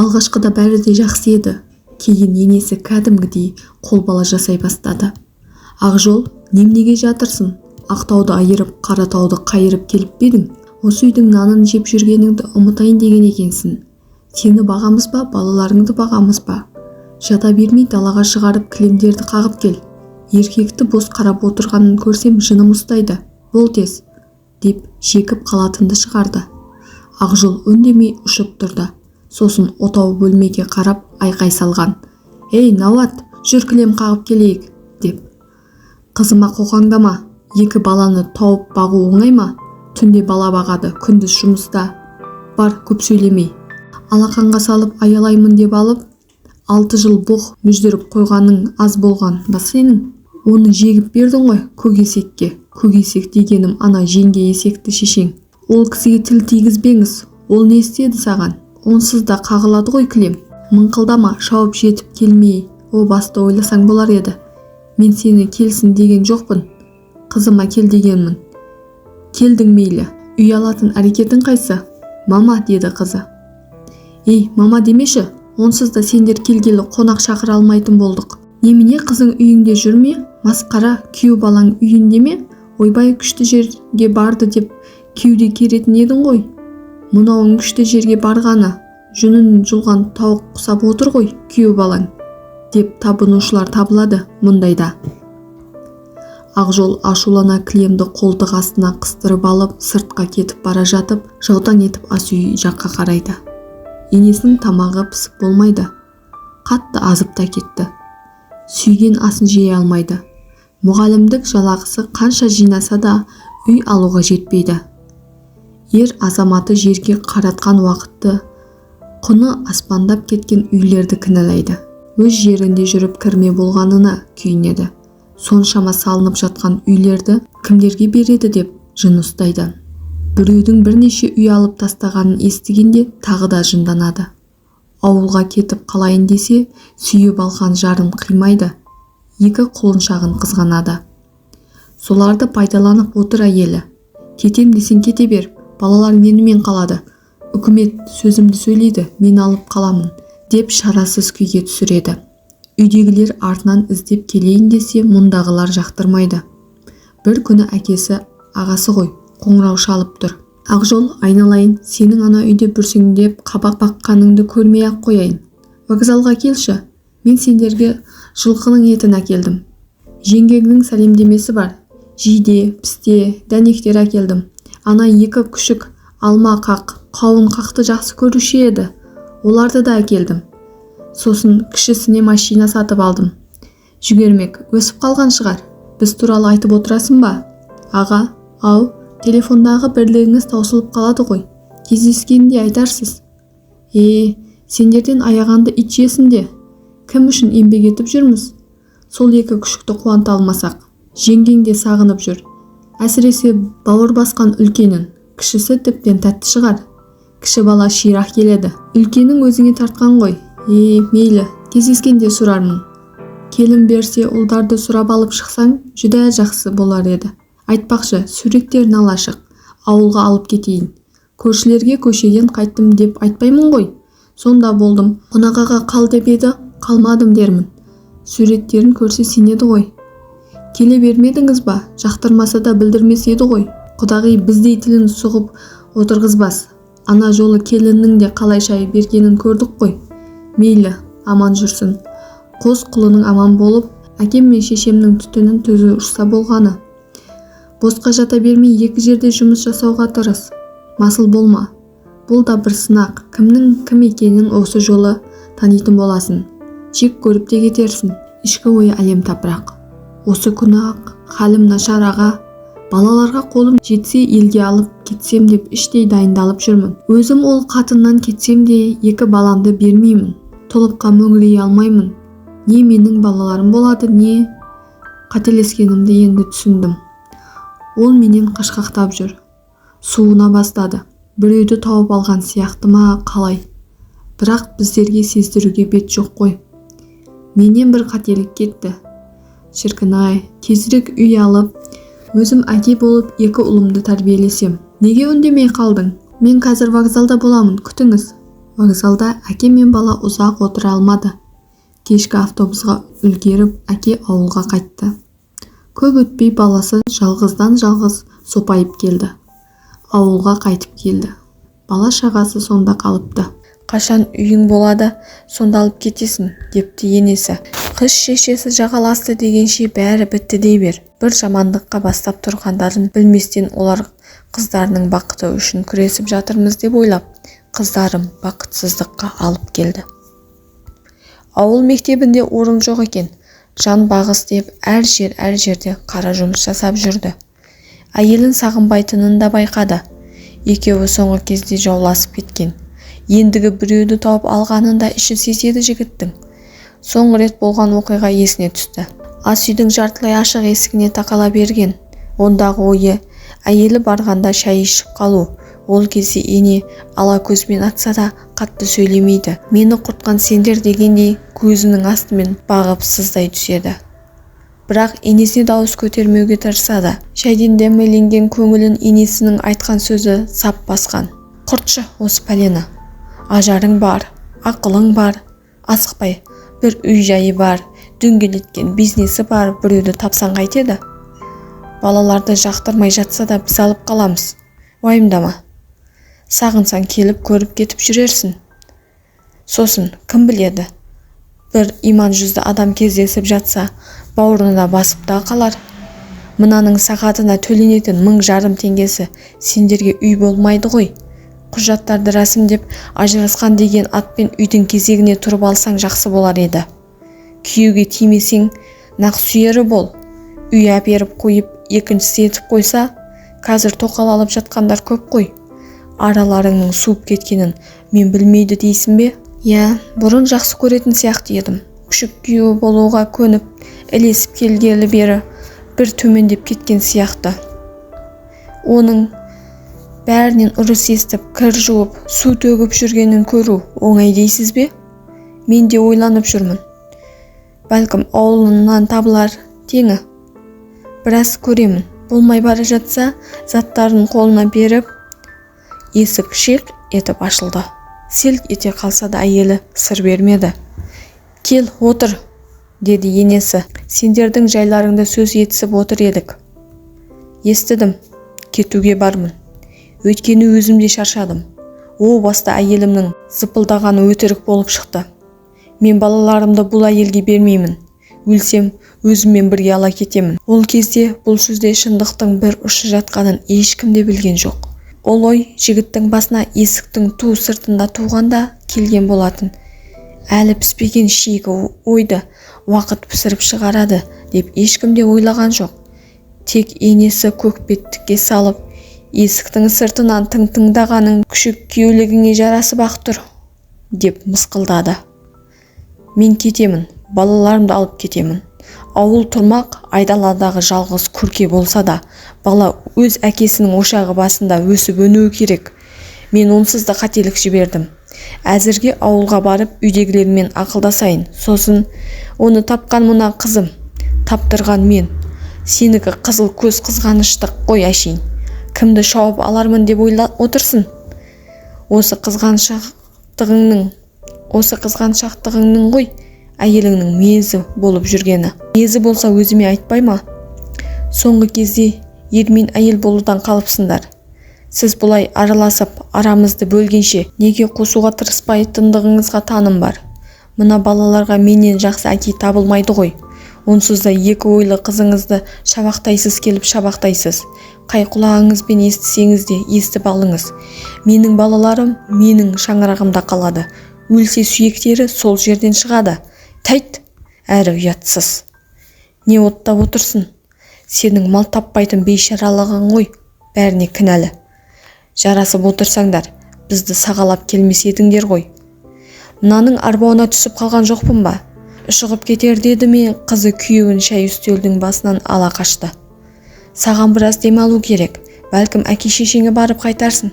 Алғашқыда бәрі де жақсы еді. Кейін енесі кәдімгідей қолбала жасай бастады. Ақжол, неменеге жатырсың? Ақтауды айырып, Қаратауды қайырып келіп пе едің? Осы үйдің нанын жеп жүргеніңді ұмытайын деген екенсің. Сені бағамыз ба, балаларыңды бағамыз ба? Жата бермей далаға шығарып кілемдерді қағып кел. Еркекті бос қарап отырғанын көрсем жыным ұстайды. Бол тез, деп жекіп қалатынды шығарды. Ақжол үндемей ұшып тұрды. Сосын отау бөлмеге қарап айқай салған. Ей, Науат, жүр кілем қағып келейік, деп. Қызыма қоқаңдама, екі баланы тауып бағу оңай ма? Түнде бала бағады, күндіз жұмыста. Бар, көп сөйлемей. Алақанға салып аялаймын деп алып, 6 жыл бұқ мүждіріп қойғаның аз болған ба сенің? Оны жегіп бердің ғой көкесекке. Көкесек дегенім ана жеңге есекті шешең. Ол кісіге тіл тигізбеңіз. Ол не істеді саған? Онсыз да қағылады ғой кілем. Мыңқылдама, шауып жетіп келмей, о басты ойласаң болар еді. Мен сені келсін деген жоқпын. Қызыма кел дегенмін. Келдің мейлі. Үй алатын әрекетің қайсы? Мама, деді қызы. Ей, мама демеші. Онсыз да сендер келгелі қонақ шақыра алмайтын болдық. Немене қызың үйіңде жүрме? Масқара, күйеу балаң үйінде ме? Ойбай, күшті жерге барды деп кеуде керетін едің ғой. Мынауың күшті жерге барғаны, жүнін жұлған тауық құсап отыр ғой, күйеу балаң, деп табынушылар табылады мұндайда. Ақжол ашулана кілемді қолтық астына қыстырып алып, сыртқа кетіп бара жатып, жаутаң етіп ас үй жаққа қарайды. Енесінің тамағы пісіп болмайды. Қатты азып та кетті. Сүйген асын жей алмайды. Мұғалімдік жалақысы қанша жинаса да үй алуға жетпейді. Ер азаматы жерге қаратқан уақытты құны аспандап кеткен үйлерді кінәлайды. Өз жерінде жүріп кірме болғанына күйінеді. Соншама салынып жатқан үйлерді кімдерге береді деп жын ұстайды. Біреудің бірнеше үй алып тастағанын естігенде тағы да жынданады. Ауылға кетіп қалайын десе, сүйіп алған жарын қимайды. Екі құлыншағын қызғанады. Соларды пайдаланып отыр әйелі. Кетем десең кете бер, балалар менімен қалады. Үкімет сөзімді сөйлейді, мен алып қаламын, деп шарасыз күйге түсіреді. Үйдегілер артынан іздеп келейін десе, мұндағылар жақтырмайды. Бір күні әкесі, ағасы ғой, қоңырау шалып тұр. Ақжол, айналайын, сенің ана үйде бүрсеңдеп қабақ баққаныңды көрмей-ақ қояйын. Вокзалға келші, мен сендерге жылқының етін әкелдім. Жеңгеңнің сәлемдемесі бар. Жиде, пісте, дәнектер әкелдім. Ана екі күшік алма қақ, қауын қақты жақсы көруші еді. Оларды да әкелдім. Сосын кішісіне машина сатып алдым. Жүгермек, өсіп қалған шығар. Біз туралы айтып отырасың ба? Аға, ау, телефондағы бірлігіңіз таусылып қалады ғой. Кездескенде айтарсыз. Сендерден аяғанды ит жесін де. Кім үшін еңбек етіп жүрміз? Сол екі күшікті қуанта алмасақ. Жеңгең де сағынып жүр. Әсіресе бауыр басқан үлкенін. Кішісі тіптен тәтті шығар. Кіші бала ширақ келеді. Үлкенің өзіңе тартқан ғой. Мейлі, кездескенде сұрармын. Келін берсе ұлдарды сұрап алып шықсаң, жүдә жақсы болар еді. Айтпақшы, суреттерін ала шық. Ауылға алып кетейін. Көршілерге көшеден қайттым деп айтпаймын ғой. Сонда болдым. Қонақаға қал деп еді, қалмадым дермін. Суреттерін көрсе сенеді ғой. Келе бермедіңіз ба? Жақтырмаса да білдірмес еді ғой. Құдағи біздей тілін сұғып отырғызбас. Ана жолы келіннің де қалай шай бергенін көрдік қой. Мейлі, аман жүрсін. Қос құлының аман болып, әкем мен шешемнің түтінін төзі ұшса болғаны. Босқа жата бермей екі жерде жұмыс жасауға тырыс. Масыл болма. Бұл да бір сынақ. Кімнің кім екенін осы жолы танитын боласың. Жек көріп те кетерсің. Ішкі ойы әлем тапырақ. Осы күні ақ халім нашар аға. Балаларға қолым жетсе елге алып кетсем деп іштей дайындалып жүрмін. Өзім ол қатыннан кетсем де екі баламды бермеймін. Толыққа мөңірей алмаймын. Не менің балаларым болады, не қателескенімді енді түсіндім. Ол менен қашқақтап жүр. Суына бастады. Біреуді тауып алған сияқты ма қалай? Бірақ біздерге сездіруге бет жоқ қой. Менен бір қателік кетті. Шіркін-ай, тезірек үй алып, өзім әке болып екі ұлымды тәрбиелесем. Неге үндемей қалдың? Мен қазір вокзалда боламын, күтіңіз. Вокзалда әке мен бала ұзақ отыра алмады. Кешкі автобусқа үлгеріп, әке ауылға қайтты. Көп өтпей баласы жалғыздан жалғыз сопайып келді. Ауылға қайтып келді. Бала шағасы сонда қалыпты. Қашан үйің болады, сонда алып кетесің, депті енесі. Қыз шешесі жағаласты дегенше бәрі бітті дей бер. Бір жамандыққа бастап тұрғандарын білместен олар қыздарының бақыты үшін күресіп жатырмыз деп ойлап, қыздарым бақытсыздыққа алып келді. Ауыл мектебінде орын жоқ екен. Жан бағыс деп әр жерде қара жұмыс жасап жүрді. Әйелін сағынбайтынын да байқады. Екеуі соңғы кезде жауласып кеткен. Ендігі біреуді тауып алғанын да іші сезеді жігіттің. Соңғы рет болған оқиға есіне түсті. Ас үйдің жартылай ашық есігіне тақала берген. Ондағы ойы әйелі барғанда шай ішіп қалу. Ол кезде ене ала көзбен атса да қатты сөйлемейді. Мені құртқан сендер дегендей көзінің астымен бағып сыздай түседі. Бірақ енесіне дауыс көтермеуге тырысады. Шайден дәмеленген көңілін енесінің айтқан сөзі сап басқан. Құртшы осы пәлені. Ажарың бар, ақылың бар, асықпай. Бір үй жайы бар, дөңгелеткен бизнесі бар, біреуді тапсан қайтеді. Балаларды жақтырмай жатса да біз алып қаламыз. Уайымдама. Сағынсаң келіп көріп кетіп жүрерсің. Сосын кім біледі? Бір иман жүзді адам кездесіп жатса, бауырына басып та қалар. Мынаның сағатына төленетін 1000 теңгесі сендерге үй болмайды ғой. Құжаттарды рәсімдеп, ажырасқан деген атпен үйдің кезегіне тұрып алсаң жақсы болар еді. Күйеуге тимесең, нақ сүйері бол. Үй әперіп қойып, екіншісі етіп қойса, қазір тоқал алып жатқандар көп қой. Араларыңның суып кеткенін мен білмейді дейсің бе? Бұрын жақсы көретін сияқты едім. Күшік күйеуі болуға көніп, ілесіп келгелі бері бір төмендеп кеткен сияқты. Оның бәрінен ұрыс естіп, кір жуып, су төгіп жүргенін көру оңай дейсіз бе? Мен де ойланып жүрмін. Бәлкім ауылынан табылар теңі. Біраз көремін. Болмай бара жатса, заттарын қолына беріп, есік шиқ етіп ашылды. Селк ете қалса да әйелі сыр бермеді. Кел, отыр, деді енесі. Сендердің жайларыңды сөз етісіп отыр едік. Естідім, кетуге бармын. Өйткені өзімде шаршадым. О баста әйелімнің зыпылдағаны өтірік болып шықты. Мен балаларымды бұл әйелге бермеймін. Өлсем, өзіммен бірге ала кетемін. Ол кезде бұл сөзде шындықтың бір ұшы жатқанын ешкім де білген жоқ. Ол ой жігіттің басына есіктің ту сыртында туғанда келген болатын. Әлі піспеген шигі ойды уақыт пісіріп шығарады деп ешкім де ойлаған жоқ. Тек енесі көкбеттікке салып, есіктің сыртынан тыңдағаның күшік күйеулігіңе жарасып-ақ тұр, деп мысқылдады. Мен кетемін, балаларымды алып кетемін. Ауыл тұрмақ айдаладағы жалғыз күрке болса да, бала өз әкесінің ошағы басында өсіп өнуі керек. Мен онсыз да қателік жібердім. Әзірге ауылға барып үйдегілермен ақылдасайын. Сосын оны тапқан мына қызым, таптырған мен. Сенікі қызыл көз қызғаныштық қой әшейін. Кімді шауып алармын деп ойлап отырсың? Осы қызғаншақтығыңның ғой әйеліңнің мезі болып жүргені. Мезі болса өзіме айтпай ма? Соңғы кезде ермен әйел болудан қалыпсыңдар. Сіз бұлай араласып, арамызды бөлгенше неге қосуға тырыспайтындығыңызға таным бар. Мына балаларға менен жақсы әке табылмайды ғой. Онсыз да екі ойлы қызыңызды шабақтайсыз келіп шабақтайсыз. Қай құлағыңызбен естісеңіз де естіп алыңыз. Менің балаларым менің шаңырағымда қалады. Өлсе сүйектері сол жерден шығады. Тәйт, әрі ұятсыз. Не оттап отырсын? Сенің мал таппайтын бейшаралығың ғой, бәріне кінәлі. Жарасып отырсаңдар, бізді сағалап келмес едіңдер ғой. Мынаның арбауына түсіп қалған жоқпын ба? Шығып кетер деді ме, қызы күйеуін шай үстелдің басынан ала қашты. Саған біраз демалу керек, бәлкім әке-шешеңе барып қайтарсың,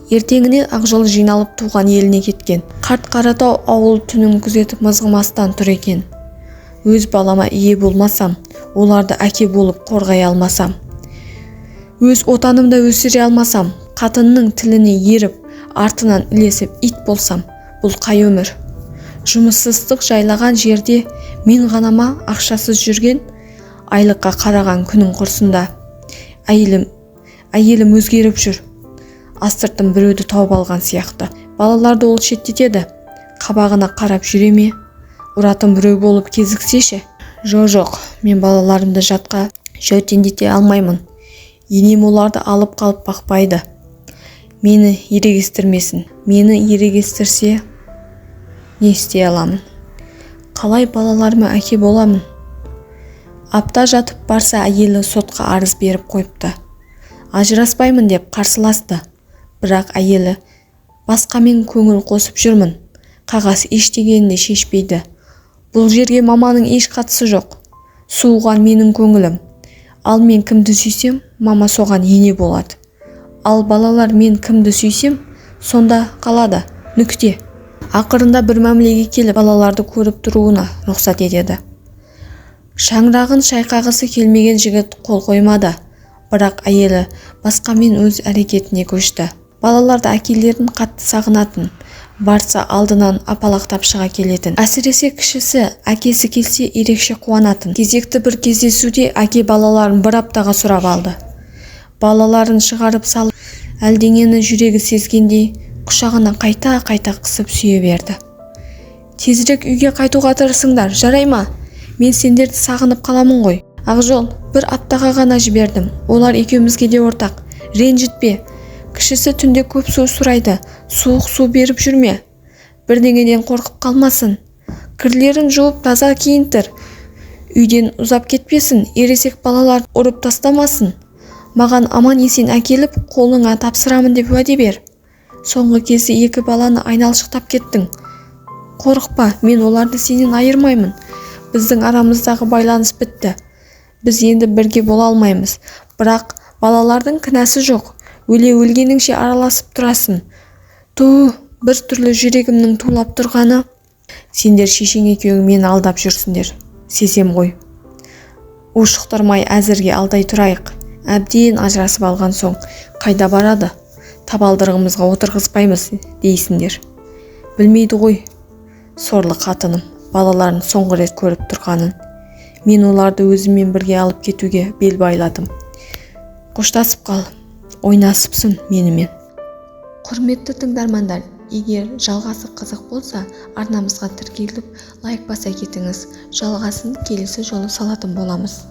Ертеңіне Ақжол жиналып туған еліне кеткен. Қарт Қаратау ауыл түнін күзетіп мызғымастан тұр екен. Өз балама ие болмасам, оларды әке болып қорғай алмасам, өз отанымда өсіре алмасам, қатынның тіліне еріп, артынан ілесіп ит болсам, бұл қай өмір? Жұмыссыздық жайлаған жерде мен ғана ма ақшасыз жүрген? Айлыққа қараған күнің құрсында. Әйелім өзгеріп жүр. Астыртын біреуді тауып алған сияқты. Балаларды ол шеттетеді. Қабағына қарап жүре ме? Ұратын біреу болып кезіксеші. Жоқ, мен балаларымды жатқа жәутеңдете алмаймын. Енем оларды алып қалып бақпайды. Мені ерегестірмесін. Мені ерегестірсе, не істей аламын? Қалай балаларыма әке боламын? Апта жатып барса, әйелі сотқа арыз беріп қойыпты. Ажыраспаймын деп қарсыласты. Бірақ әйелі басқамен көңіл қосып жүрмін. Қағаз ештеңені де шешпейді. Бұл жерге маманың еш қатысы жоқ. Суыған менің көңілім. Ал мен кімді сүйсем, мама соған ене болады. Ал балалар мен кімді сүйсем, сонда қалады. Нүкте. Ақырында бір мәмілеге келіп, балаларды көріп тұруына рұқсат етеді. Шаңырағын шайқағысы келмеген жігіт қол қоймады. Бірақ әйелі басқамен өз әрекетіне көшті. Балаларды әкелерін қатты сағынатын, барса алдынан апалақтап шыға келетін. Әсіресе кішісі әкесі келсе ерекше қуанатын. Кезекті бір кездесуде әке балаларын бір аптаға сұрап алды. Балаларын шығарып салып, әлденені жүрегі сезгендей құшағына қайта қысып сүйе берді. Тезірек үйге қайтуға тырысыңдар, жарай ма? Мен сендерді сағынып қаламын ғой. Ақжол, бір аптаға ғана жібердім. Олар екеумізге де ортақ. Ренжітпе. Кішісі түнде көп су сұрайды. Суық су беріп жүрме. Бірдеңеден қорқып қалмасын. Кірлерін жуып таза киінтір. Үйден ұзап кетпесін. Ересек балалар ұрып тастамасын. Маған аман есен әкеліп, қолыңа тапсырамын деп уәде бер. Соңғы кезде 2 баланы айналшықтап кеттің. Қорықпа, мен оларды сенен айырмаймын. Біздің арамыздағы байланыс бітті. Біз енді бірге бола алмаймыз. Бірақ балалардың кінәсі жоқ. Өлгеніңше араласып тұрасың. Бір түрлі жүрегімнің тулап тұрғаны. Сендер шешең екеуің мені алдап жүрсіңдер. Сезем ғой. Ушықтырмай әзірге алдай тұрайық. Әбден ажырасып алған соң қайда барады? Табалдырығымызға отырғызбаймыз дейсіңдер. Білмейді ғой. Сорлы қатыным, балаларын соңғы рет көріп тұрғанын. Мен оларды өзіммен бірге алып кетуге бел байладым. Қоштасып қал, ойнасыпсың менімен. Құрметті тыңдармандар, егер жалғасы қызық болса, арнамызға тіркеліп, лайк баса кетіңіз. Жалғасын келесі жолы салатын боламыз.